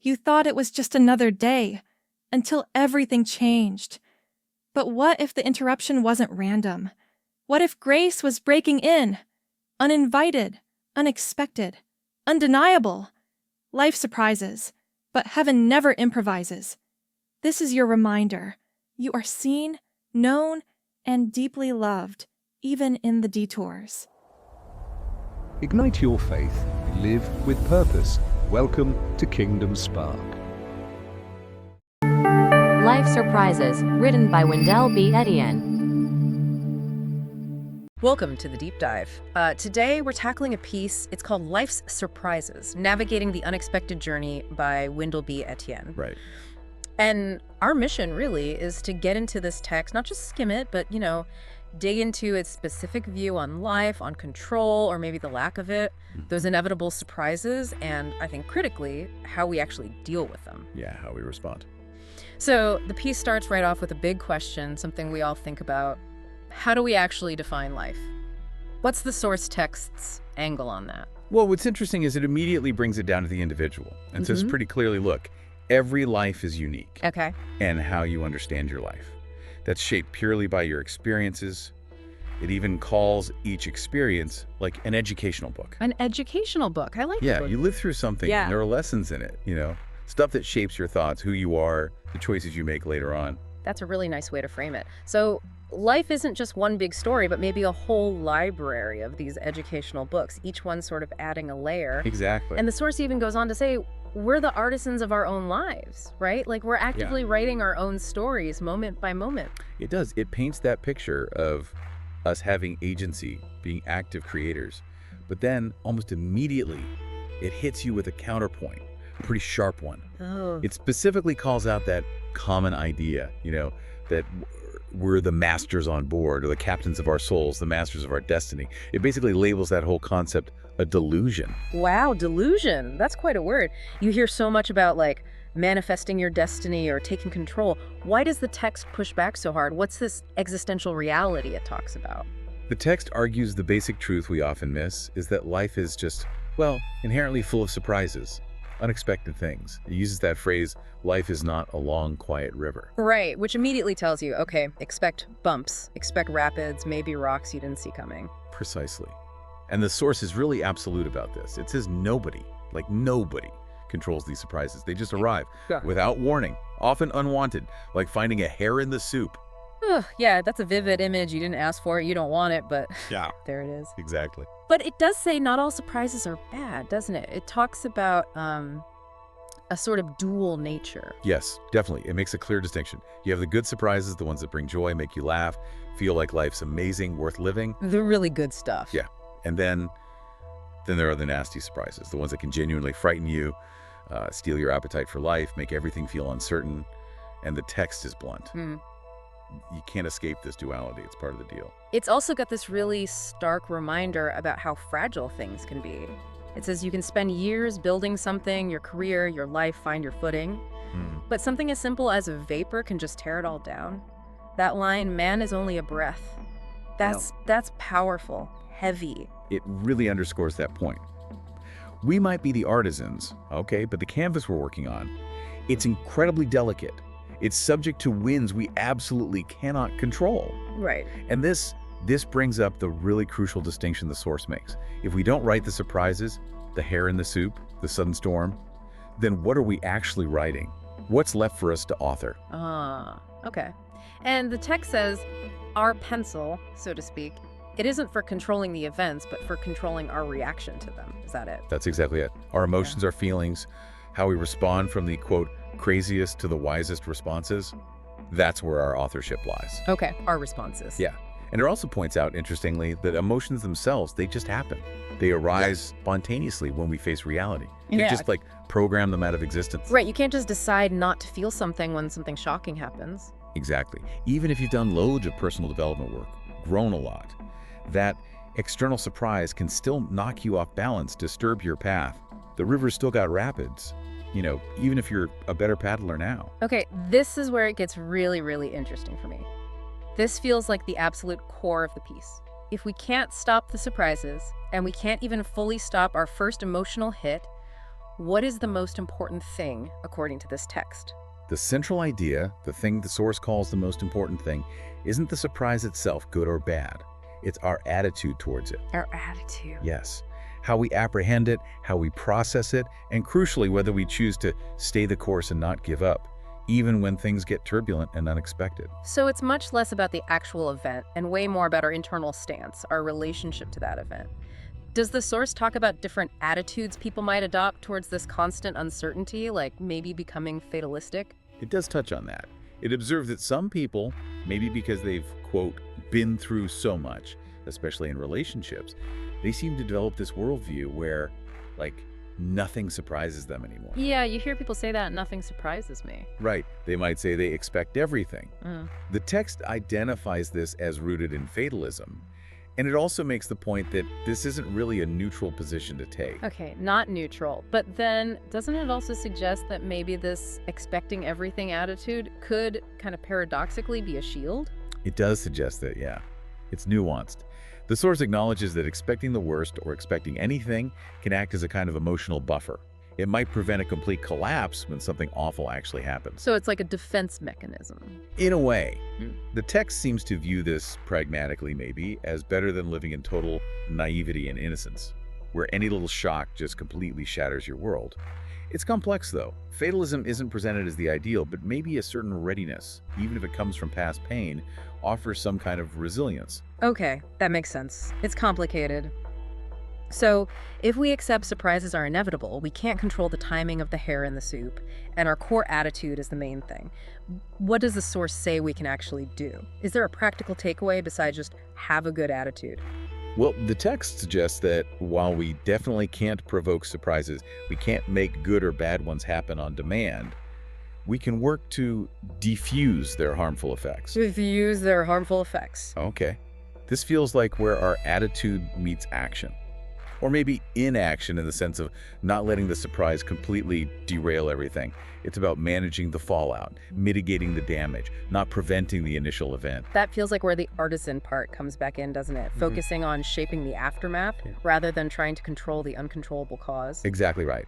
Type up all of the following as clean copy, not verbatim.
You thought it was just another day, until everything changed. But what if the interruption wasn't random? What if grace was breaking in? Uninvited, unexpected, undeniable. Life surprises, but heaven never improvises. This is your reminder. You are seen, known, and deeply loved, even in the detours. Ignite your faith. Live with purpose. Welcome to Kingdom Spark. Life Surprises, written by Wendell B. Etienne. Welcome to the Deep Dive. Today we're tackling a piece, it's called Life's Surprises, Navigating the Unexpected Journey by Wendell B. Etienne. Right. And our mission really is to get into this text, not just skim it, but, dig into its specific view on life, on control, or maybe the lack of it, those inevitable surprises, and I think critically, how we actually deal with them. Yeah, how we respond. So the piece starts right off with a big question, something we all think about. How do we actually define life? What's the source text's angle on that? Well, what's interesting is it immediately brings it down to the individual and says pretty clearly, look, every life is unique. Okay. And how you understand your life. That's shaped purely by your experiences. It even calls each experience like an educational book. An educational book. I like that. Yeah, you live through something. Yeah. And there are lessons in it, stuff that shapes your thoughts, who you are, the choices you make later on. That's a really nice way to frame it. So life isn't just one big story, but maybe a whole library of these educational books, each one sort of adding a layer. Exactly. And the source even goes on to say, we're the artisans of our own lives, right? Like we're actively writing our own stories moment by moment. It does. It paints that picture of us having agency, being active creators. But then almost immediately, it hits you with a counterpoint, a pretty sharp one. Oh. It specifically calls out that common idea, that we're the masters on board, or the captains of our souls, the masters of our destiny. It basically labels that whole concept a delusion. Wow, delusion. That's quite a word. You hear so much about like manifesting your destiny or taking control. Why does the text push back so hard? What's this existential reality it talks about? The text argues the basic truth we often miss is that life is just, inherently full of surprises, unexpected things. It uses that phrase, life is not a long, quiet river. Right, which immediately tells you, okay, expect bumps, expect rapids, maybe rocks you didn't see coming. Precisely. And the source is really absolute about this. It says nobody controls these surprises. They just arrive without warning, often unwanted, like finding a hair in the soup. Yeah, that's a vivid image. You didn't ask for it, you don't want it, but there it is. Exactly. But it does say not all surprises are bad, doesn't it? It talks about a sort of dual nature. Yes, definitely. It makes a clear distinction. You have the good surprises, the ones that bring joy, make you laugh, feel like life's amazing, worth living. The really good stuff. Yeah. And then there are the nasty surprises, the ones that can genuinely frighten you, steal your appetite for life, make everything feel uncertain, and the text is blunt. You can't escape this duality. It's part of the deal. It's also got this really stark reminder about how fragile things can be. It says you can spend years building something, your career, your life, find your footing, but something as simple as a vapor can just tear it all down. That line, man is only a breath, that's powerful. Heavy. It really underscores that point. We might be the artisans, okay, but the canvas we're working on, it's incredibly delicate. It's subject to winds we absolutely cannot control. Right. And this brings up the really crucial distinction the source makes. If we don't write the surprises, the hair in the soup, the sudden storm, then what are we actually writing? What's left for us to author? Okay. And the text says, our pencil, so to speak, it isn't for controlling the events, but for controlling our reaction to them. Is that it? That's exactly it. Our emotions, our feelings, how we respond from the, quote, craziest to the wisest responses, that's where our authorship lies. Okay, our responses. Yeah. And it also points out, interestingly, that emotions themselves, they just happen. They arise spontaneously when we face reality. You can't just program them out of existence. Right, you can't just decide not to feel something when something shocking happens. Exactly. Even if you've done loads of personal development work, grown a lot, that external surprise can still knock you off balance, disturb your path. The river's still got rapids, even if you're a better paddler now. Okay, this is where it gets really, really interesting for me. This feels like the absolute core of the piece. If we can't stop the surprises, and we can't even fully stop our first emotional hit, What is the most important thing according to this text? The central idea, the thing the source calls the most important thing, isn't the surprise itself, good or bad. It's our attitude towards it. Our attitude. Yes. How we apprehend it, how we process it, and crucially, whether we choose to stay the course and not give up, even when things get turbulent and unexpected. So it's much less about the actual event and way more about our internal stance, our relationship to that event. Does the source talk about different attitudes people might adopt towards this constant uncertainty, like maybe becoming fatalistic? It does touch on that. It observes that some people, maybe because they've, quote, been through so much, especially in relationships, they seem to develop this worldview where, like, nothing surprises them anymore. Yeah, you hear people say that, nothing surprises me. Right. They might say they expect everything. The text identifies this as rooted in fatalism, and it also makes the point that this isn't really a neutral position to take. Okay, not neutral. But then, doesn't it also suggest that maybe this expecting everything attitude could kind of paradoxically be a shield? It does suggest that, yeah. It's nuanced. The source acknowledges that expecting the worst or expecting anything can act as a kind of emotional buffer. It might prevent a complete collapse when something awful actually happens. So it's like a defense mechanism. In a way, the text seems to view this pragmatically, maybe, as better than living in total naivety and innocence, where any little shock just completely shatters your world. It's complex, though. Fatalism isn't presented as the ideal, but maybe a certain readiness, even if it comes from past pain, offers some kind of resilience. Okay, that makes sense. It's complicated. So, if we accept surprises are inevitable, we can't control the timing of the hair in the soup, and our core attitude is the main thing. What does the source say we can actually do? Is there a practical takeaway besides just have a good attitude? Well, the text suggests that while we definitely can't provoke surprises, we can't make good or bad ones happen on demand, we can work to diffuse their harmful effects. Diffuse their harmful effects. Okay. This feels like where our attitude meets action. Or maybe inaction in the sense of not letting the surprise completely derail everything. It's about managing the fallout, mitigating the damage, not preventing the initial event. That feels like where the artisan part comes back in, doesn't it? Focusing on shaping the aftermath rather than trying to control the uncontrollable cause. Exactly right.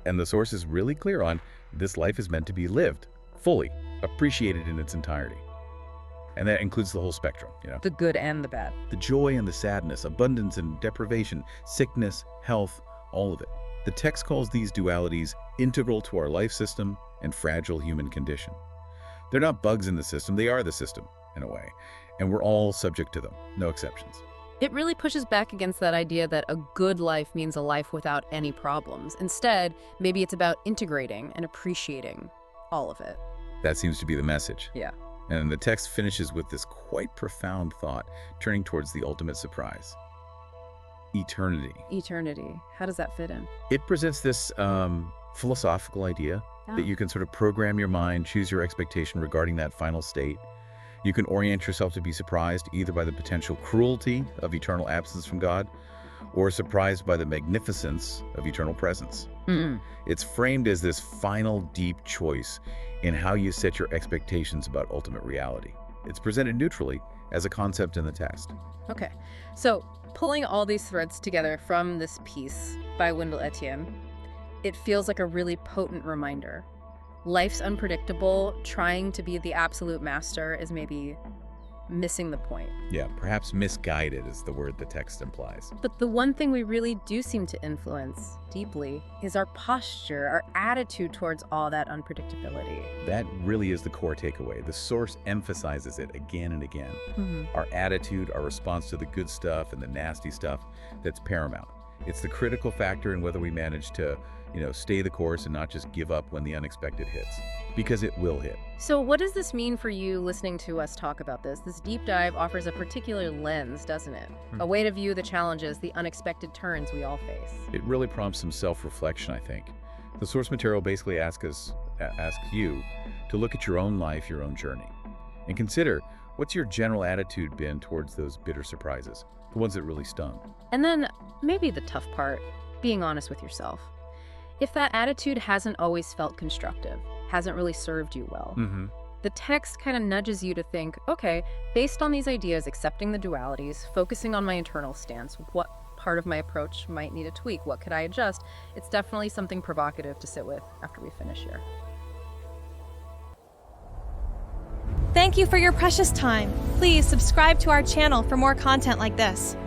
And the source is really clear on this life is meant to be lived, fully, appreciated in its entirety. And that includes the whole spectrum, The good and the bad. The joy and the sadness, abundance and deprivation, sickness, health, all of it. The text calls these dualities integral to our life system and fragile human condition. They're not bugs in the system, they are the system, in a way. And we're all subject to them, no exceptions. It really pushes back against that idea that a good life means a life without any problems. Instead, maybe it's about integrating and appreciating all of it. That seems to be the message. Yeah. And the text finishes with this quite profound thought, turning towards the ultimate surprise. Eternity. Eternity. How does that fit in? It presents this philosophical idea that you can sort of program your mind, choose your expectation regarding that final state. You can orient yourself to be surprised either by the potential cruelty of eternal absence from God or surprised by the magnificence of eternal presence. It's framed as this final deep choice in how you set your expectations about ultimate reality. It's presented neutrally as a concept in the text. Okay, so pulling all these threads together from this piece by Wendell Etienne, it feels like a really potent reminder. Life's unpredictable, trying to be the absolute master is maybe missing the point. Yeah, perhaps misguided is the word the text implies. But the one thing we really do seem to influence deeply is our posture, our attitude towards all that unpredictability. That really is the core takeaway. The source emphasizes it again and again. Our attitude, our response to the good stuff and the nasty stuff, that's paramount. It's the critical factor in whether we manage to, stay the course and not just give up when the unexpected hits, because it will hit. So what does this mean for you listening to us talk about this? This deep dive offers a particular lens, doesn't it? A way to view the challenges, the unexpected turns we all face. It really prompts some self-reflection, I think. The source material basically asks you to look at your own life, your own journey, and consider what's your general attitude been towards those bitter surprises, the ones that really stung. And then maybe the tough part, being honest with yourself. If that attitude hasn't always felt constructive, hasn't really served you well, the text kind of nudges you to think, okay, based on these ideas, accepting the dualities, focusing on my internal stance, what part of my approach might need a tweak? What could I adjust? It's definitely something provocative to sit with after we finish here. Thank you for your precious time. Please subscribe to our channel for more content like this.